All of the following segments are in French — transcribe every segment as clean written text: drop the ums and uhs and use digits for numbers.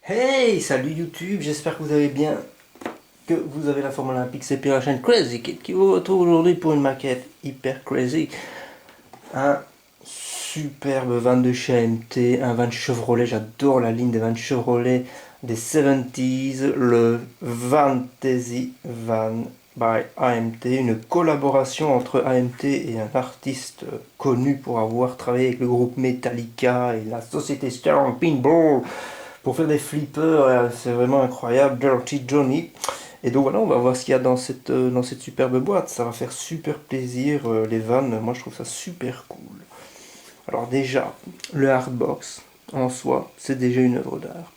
Hey, salut YouTube, j'espère que vous allez bien, que vous avez la forme olympique, c'est Pierre la chaîne Crazy Kid qui vous retrouve aujourd'hui pour une maquette hyper crazy. Un superbe van de chez AMT, un van Chevrolet, j'adore la ligne des vannes Chevrolet des 70s, le Vantasy Van by AMT, une collaboration entre AMT et un artiste connu pour avoir travaillé avec le groupe Metallica et la société Sterling Pinball pour faire des flippers, c'est vraiment incroyable, Dirty Johnny. Et donc voilà, on va voir ce qu'il y a dans cette superbe boîte. Ça va faire super plaisir, les vannes, moi je trouve ça super cool. Alors déjà, le hardbox, en soi, c'est déjà une œuvre d'art.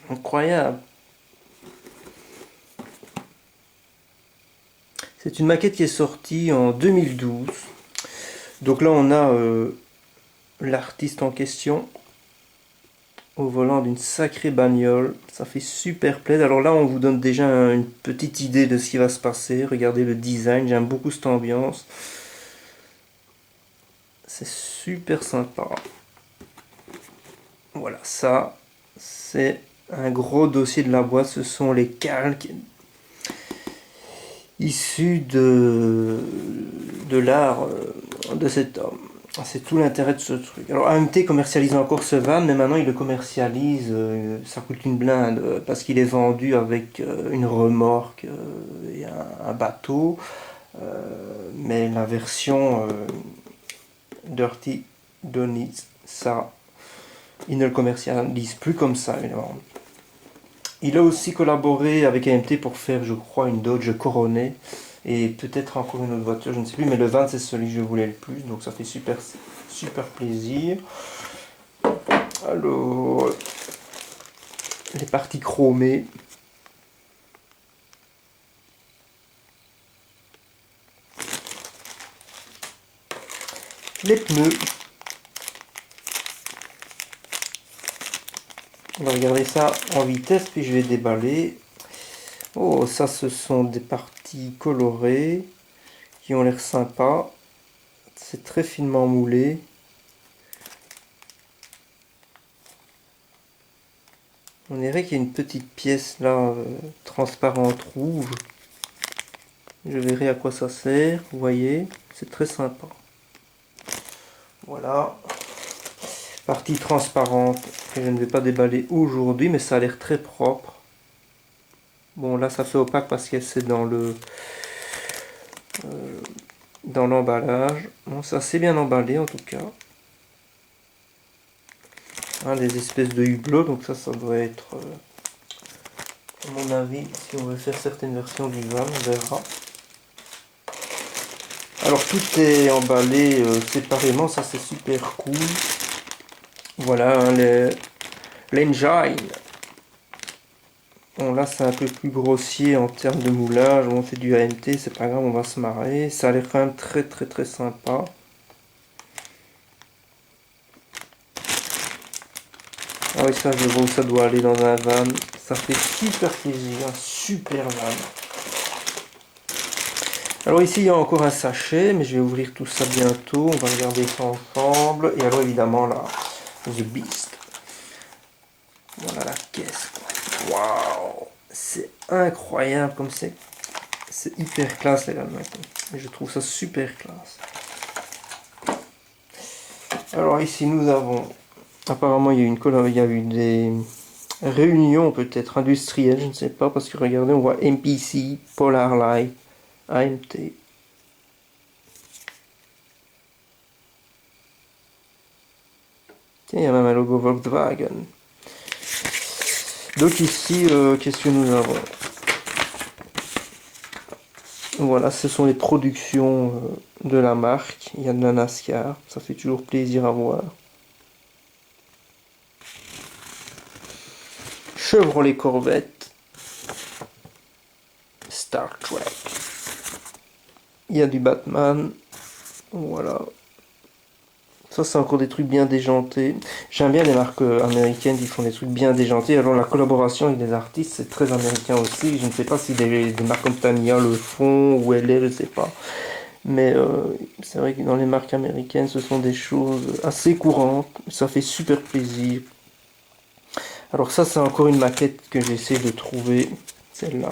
Incroyable. C'est une maquette qui est sortie en 2012. Donc là, on a l'artiste en question au volant d'une sacrée bagnole. Ça fait super plaisir. Alors là, on vous donne déjà une petite idée de ce qui va se passer. Regardez le design, j'aime beaucoup cette ambiance. C'est super sympa. Voilà, ça, c'est un gros dossier de la boîte. Ce sont les calques issus de l'art de cet homme. C'est tout l'intérêt de ce truc. Alors AMT commercialise encore ce van, mais maintenant il le commercialise, ça coûte une blinde, parce qu'il est vendu avec une remorque et un bateau. Mais la version Dirty Donuts, ça, il ne le commercialise plus comme ça, évidemment. Il a aussi collaboré avec AMT pour faire, je crois, une Dodge Coronet et peut-être encore une autre voiture, je ne sais plus, mais le van c'est celui que je voulais le plus, donc ça fait super, super plaisir. Alors, les parties chromées. Les pneus. On va regarder ça en vitesse, puis je vais déballer. Oh, ça ce sont des parties colorées qui ont l'air sympa. C'est très finement moulé. On dirait qu'il y a une petite pièce là, transparente rouge. Je verrai à quoi ça sert, vous voyez, c'est très sympa. Voilà, partie transparente que je ne vais pas déballer aujourd'hui, mais ça a l'air très propre. Bon là ça fait opaque parce que c'est dans l'emballage. Bon, c'est assez bien emballé en tout cas. Hein, des espèces de hublots, donc ça doit être, à mon avis, si on veut faire certaines versions du van, on verra. Alors tout est emballé séparément, ça c'est super cool. Voilà hein, l'engine. Bon là c'est un peu plus grossier en termes de moulage, on fait du AMT, c'est pas grave, on va se marrer. Ça a l'air quand même très très très sympa. Ah oui ça je vois où ça doit aller dans un van. Ça fait super plaisir, un super van. Alors ici il y a encore un sachet, mais je vais ouvrir tout ça bientôt. On va regarder ça ensemble. Et alors évidemment là, The Beast. Voilà la caisse. Waouh, c'est incroyable comme c'est hyper classe les vannes maintenant. Je trouve ça super classe. Alors ici nous avons, apparemment il y a eu des réunions peut-être industrielles, je ne sais pas, parce que regardez on voit MPC, Polar Light, AMT. Tiens, il y a même un logo Volkswagen. Donc ici, qu'est-ce que nous avons? Voilà, ce sont les productions de la marque. Il y a de la NASCAR, ça fait toujours plaisir à voir. Chevrolet Corvette, Star Trek. Il y a du Batman, voilà. Ça c'est encore des trucs bien déjantés. J'aime bien les marques américaines qui font des trucs bien déjantés. Alors la collaboration avec des artistes c'est très américain aussi. Je ne sais pas si des marques comme Tamiya le font ou elle est, je ne sais pas. Mais c'est vrai que dans les marques américaines ce sont des choses assez courantes. Ça fait super plaisir. Alors ça, c'est encore une maquette que j'essaie de trouver. Celle-là.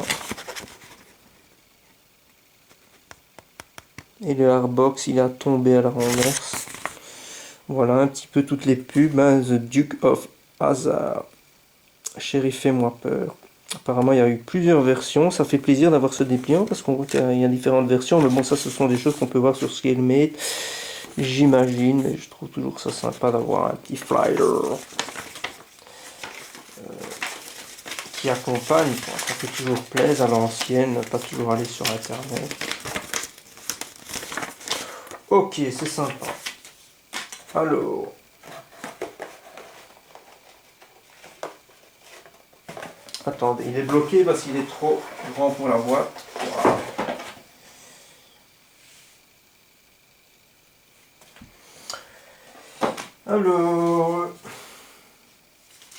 Et le hardbox, il a tombé à la renverse. Voilà un petit peu toutes les pubs. Hein. The Duke of Hazzard. Chérie, fais-moi peur. Apparemment, il y a eu plusieurs versions. Ça fait plaisir d'avoir ce dépliant parce qu'on voit qu'il y a différentes versions. Mais bon, ça, ce sont des choses qu'on peut voir sur Scale-Mate. J'imagine. Mais je trouve toujours ça sympa d'avoir un petit flyer qui accompagne. Ça fait toujours plaisir à l'ancienne. Pas toujours aller sur Internet. Ok, c'est sympa. Alors. Attendez, il est bloqué parce qu'il est trop grand pour la boîte. Voilà. Alors,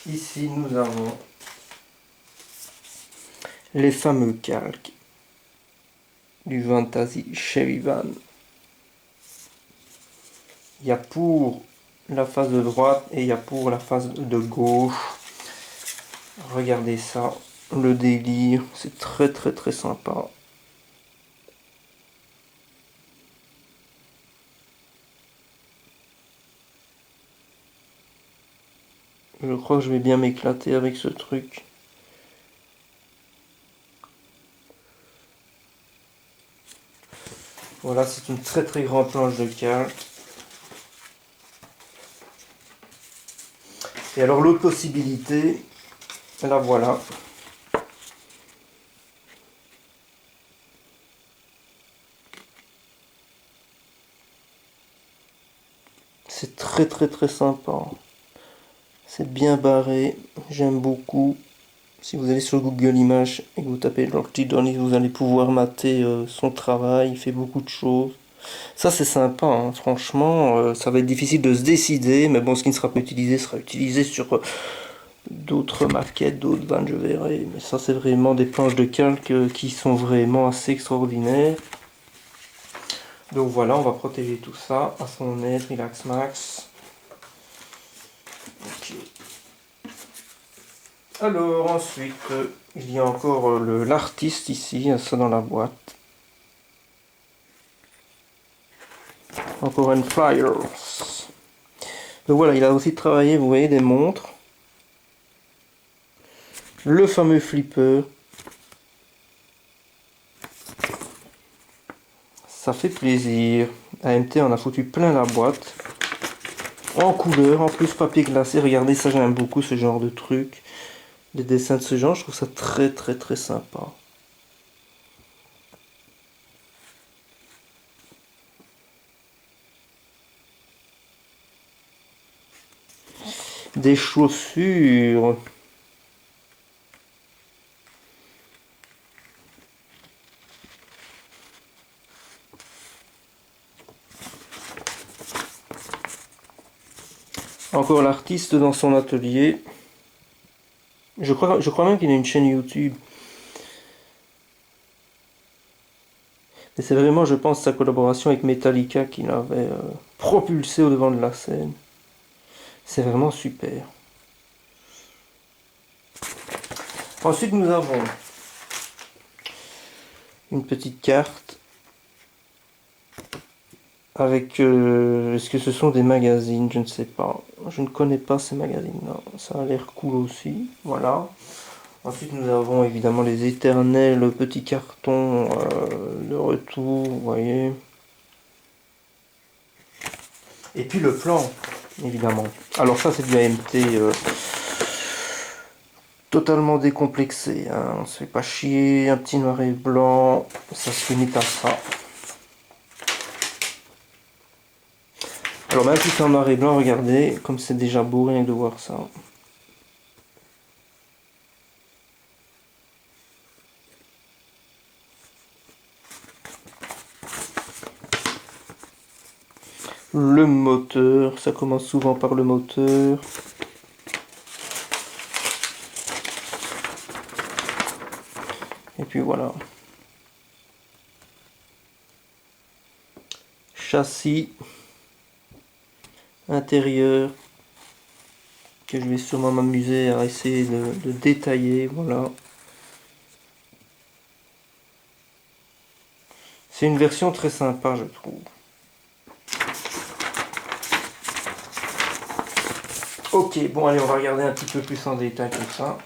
ici nous avons les fameux calques du Fantasy Chevy Van. Il y a pour la face de droite et il y a pour la face de gauche. Regardez ça, le délire, c'est très très très sympa. Je crois que je vais bien m'éclater avec ce truc. Voilà, c'est une très très grande planche de calque. Et alors l'autre possibilité, la voilà. C'est très très très sympa. C'est bien barré, j'aime beaucoup. Si vous allez sur Google Images et que vous tapez Lordy Donny, vous allez pouvoir mater son travail, il fait beaucoup de choses. Ça c'est sympa, hein. Franchement, ça va être difficile de se décider, mais bon, ce qui ne sera pas utilisé sera utilisé sur d'autres maquettes, d'autres vannes, je verrai. Mais ça c'est vraiment des planches de calque qui sont vraiment assez extraordinaires. Donc voilà, on va protéger tout ça à son aide, Relax Max. Ok. Alors ensuite, il y a encore l'artiste ici, ça dans la boîte. Encore un flyer. Donc voilà, il a aussi travaillé, vous voyez, des montres. Le fameux flipper. Ça fait plaisir. AMT en a foutu plein la boîte. En couleur, en plus papier glacé. Regardez, ça j'aime beaucoup ce genre de truc. Des dessins de ce genre, je trouve ça très très très sympa. Des chaussures. Encore l'artiste dans son atelier. Je crois même qu'il a une chaîne YouTube. Et c'est vraiment, je pense, sa collaboration avec Metallica qui l'avait propulsé au devant de la scène. C'est vraiment super. Ensuite, nous avons une petite carte avec... est-ce que ce sont des magazines? Je ne sais pas. Je ne connais pas ces magazines-là. Ça a l'air cool aussi. Voilà. Ensuite, nous avons évidemment les éternels petits cartons de retour, vous voyez. Et puis le plan, évidemment. Alors ça, c'est du AMT totalement décomplexé. Hein. On se fait pas chier, un petit noir et blanc, ça se limite à ça. Alors même si c'est en noir et blanc, regardez, comme c'est déjà beau rien que de voir ça. Le moteur, ça commence souvent par le moteur. Et puis voilà. Châssis, intérieur, que je vais sûrement m'amuser à essayer de détailler. Voilà. C'est une version très sympa, je trouve. Ok, bon allez, on va regarder un petit peu plus en détail comme ça.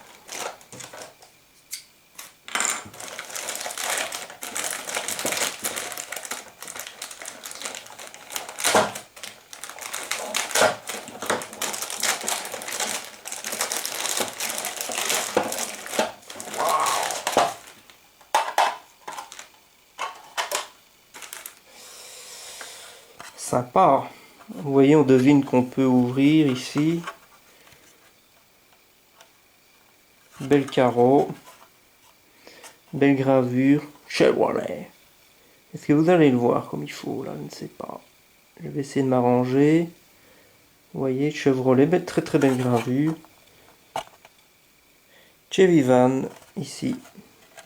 Sympa. Vous voyez, on devine qu'on peut ouvrir ici. Belle carreau. Belle gravure. Chevrolet. Est-ce que vous allez le voir comme il faut là? Je ne sais pas. Je vais essayer de m'arranger. Vous voyez, Chevrolet, belle, très très belle gravure. Chevy Van, ici.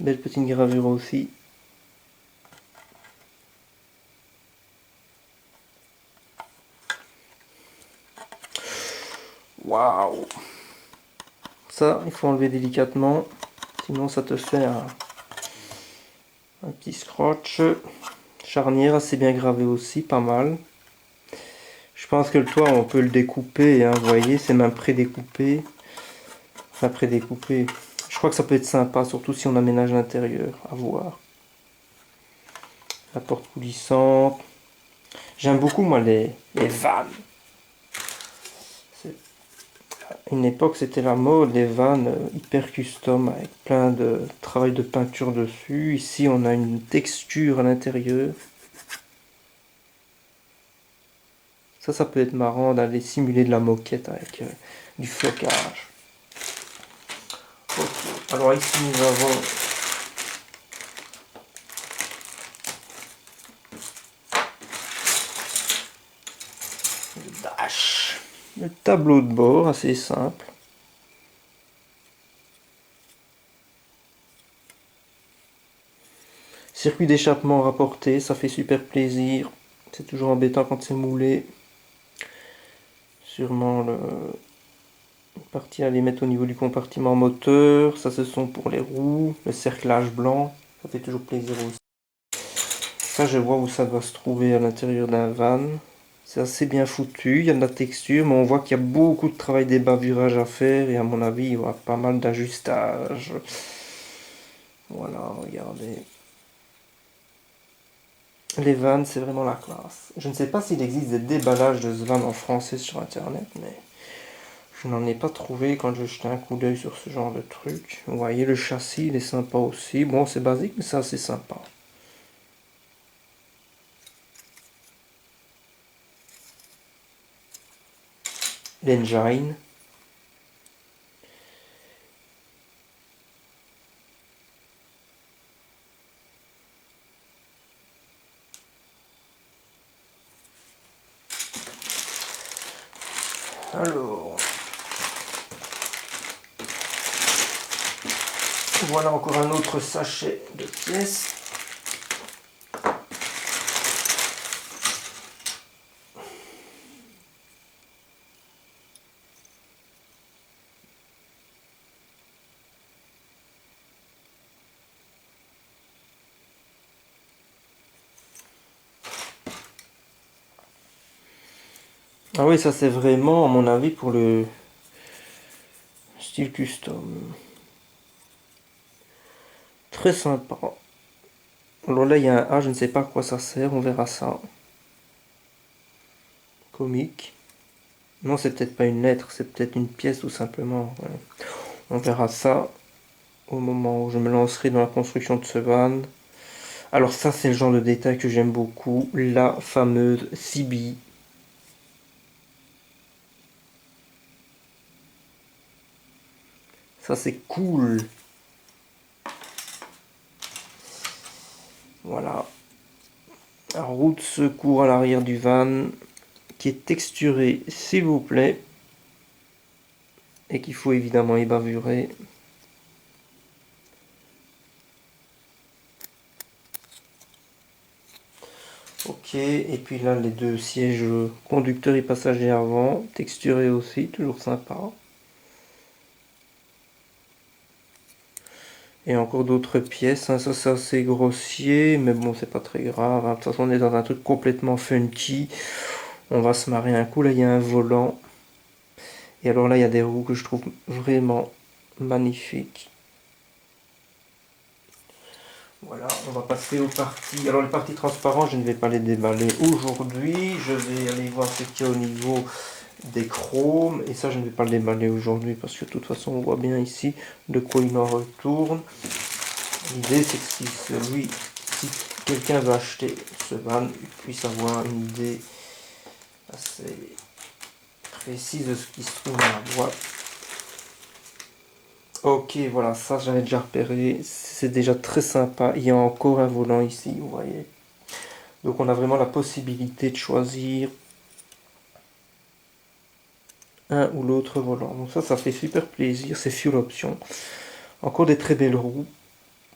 Belle petite gravure aussi. Waouh! Ça, il faut enlever délicatement. Sinon, ça te fait un petit scratch. Charnière assez bien gravée aussi, pas mal. Je pense que le toit, on peut le découper. Hein, vous voyez, c'est même pré-découpé. Enfin, pré-découpé. Je crois que ça peut être sympa, surtout si on aménage l'intérieur. À voir. La porte coulissante. J'aime beaucoup, moi, les vannes. Une époque, c'était la mode, les vannes hyper custom avec plein de travail de peinture dessus. Ici, on a une texture à l'intérieur. Ça peut être marrant d'aller simuler de la moquette avec du flocage. Ok, alors ici, nous avons le dash. Le tableau de bord, assez simple. Circuit d'échappement rapporté, ça fait super plaisir. C'est toujours embêtant quand c'est moulé. Sûrement le partie à les mettre au niveau du compartiment moteur. Ça, ce sont pour les roues. Le cerclage blanc, ça fait toujours plaisir aussi. Ça, je vois où ça doit se trouver à l'intérieur d'un van. C'est assez bien foutu, il y a de la texture, mais on voit qu'il y a beaucoup de travail d'ébavurage à faire et à mon avis, il y aura pas mal d'ajustage. Voilà, regardez. Les vannes, c'est vraiment la classe. Je ne sais pas s'il existe des déballages de ce van en français sur internet, mais je n'en ai pas trouvé quand je jetais un coup d'œil sur ce genre de truc. Vous voyez, le châssis, il est sympa aussi. Bon, c'est basique, mais c'est assez sympa. L'engine. Alors, voilà encore un autre sachet de pièces. Ah oui, ça c'est vraiment, à mon avis, pour le style custom. Très sympa. Alors là, il y a un A, je ne sais pas à quoi ça sert, on verra ça. Comique. Non, c'est peut-être pas une lettre, c'est peut-être une pièce tout simplement. Ouais. On verra ça au moment où je me lancerai dans la construction de ce van. Alors ça, c'est le genre de détail que j'aime beaucoup. La fameuse CB. Ça, c'est cool. Voilà. La roue de secours à l'arrière du van qui est texturée, s'il vous plaît. Et qu'il faut évidemment ébavurer. Ok, et puis là les deux sièges conducteurs et passagers avant, texturés aussi, toujours sympa. Et encore d'autres pièces, hein. Ça c'est assez grossier, mais bon c'est pas très grave, hein. De toute façon on est dans un truc complètement funky. On va se marrer un coup, là il y a un volant. Et alors là il y a des roues que je trouve vraiment magnifiques. Voilà, on va passer aux parties. Alors les parties transparentes, je ne vais pas les déballer aujourd'hui. Je vais aller voir ce qu'il y a au niveau des chromes. Et ça, je ne vais pas le déballer aujourd'hui parce que de toute façon, on voit bien ici de quoi il en retourne. L'idée, c'est que si quelqu'un veut acheter ce van, il puisse avoir une idée assez précise de ce qui se trouve dans la boîte. Ok, voilà, ça j'avais déjà repéré, c'est déjà très sympa. Il y a encore un volant ici, vous voyez. Donc on a vraiment la possibilité de choisir un ou l'autre volant. Donc ça fait super plaisir, c'est fuel option. Encore des très belles roues,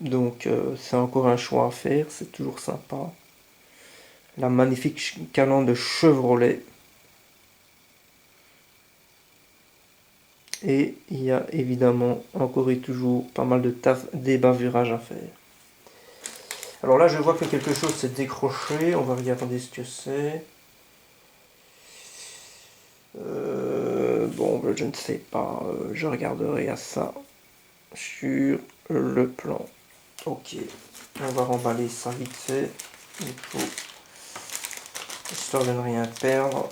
donc c'est encore un choix à faire, c'est toujours sympa. La magnifique calandre de Chevrolet. Et il y a évidemment encore et toujours pas mal de taf débavurage à faire. Alors là, je vois que quelque chose s'est décroché. On va regarder ce que c'est. Bon, je ne sais pas. Je regarderai à ça sur le plan. Ok. On va remballer ça vite fait. Il faut, histoire de ne rien perdre.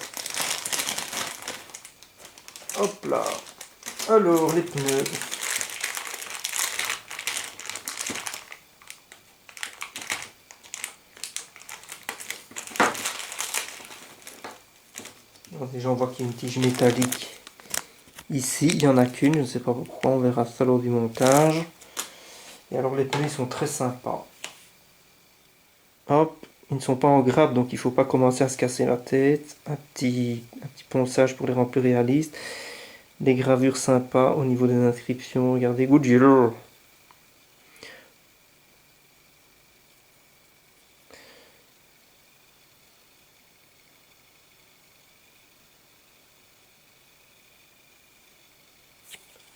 Hop là. Alors, les pneus. Donc déjà, on voit qu'il y a une tige métallique. Ici, il n'y en a qu'une, je ne sais pas pourquoi, on verra ça lors du montage. Et alors les pneus, ils sont très sympas. Hop, ils ne sont pas en grappe, donc il ne faut pas commencer à se casser la tête. Un petit ponçage pour les rendre plus réalistes. Des gravures sympas au niveau des inscriptions. Regardez, Goodyear.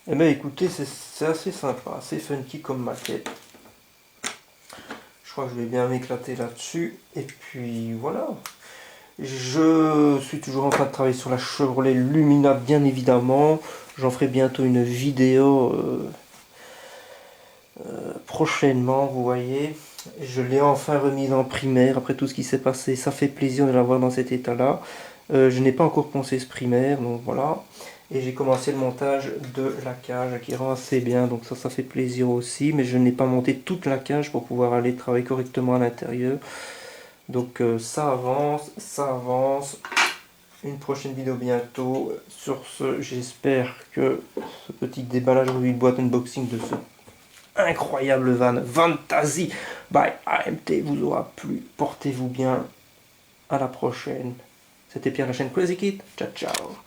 Eh bien écoutez, c'est assez sympa, assez funky comme maquette. Je crois que je vais bien m'éclater là-dessus. Et puis voilà. Je suis toujours en train de travailler sur la Chevrolet Lumina, bien évidemment. J'en ferai bientôt une vidéo prochainement, vous voyez. Je l'ai enfin remise en primaire après tout ce qui s'est passé. Ça fait plaisir de la voir dans cet état-là. Je n'ai pas encore poncé ce primaire, donc voilà. Et j'ai commencé le montage de la cage qui rend assez bien, donc ça fait plaisir aussi. Mais je n'ai pas monté toute la cage pour pouvoir aller travailler correctement à l'intérieur. Donc ça avance, ça avance. Une prochaine vidéo bientôt. Sur ce, j'espère que ce petit déballage ou une boîte unboxing de ce incroyable van Vantasy by AMT vous aura plu. Portez-vous bien. À la prochaine. C'était Pierre, la chaîne Crazy Kid. Ciao, ciao.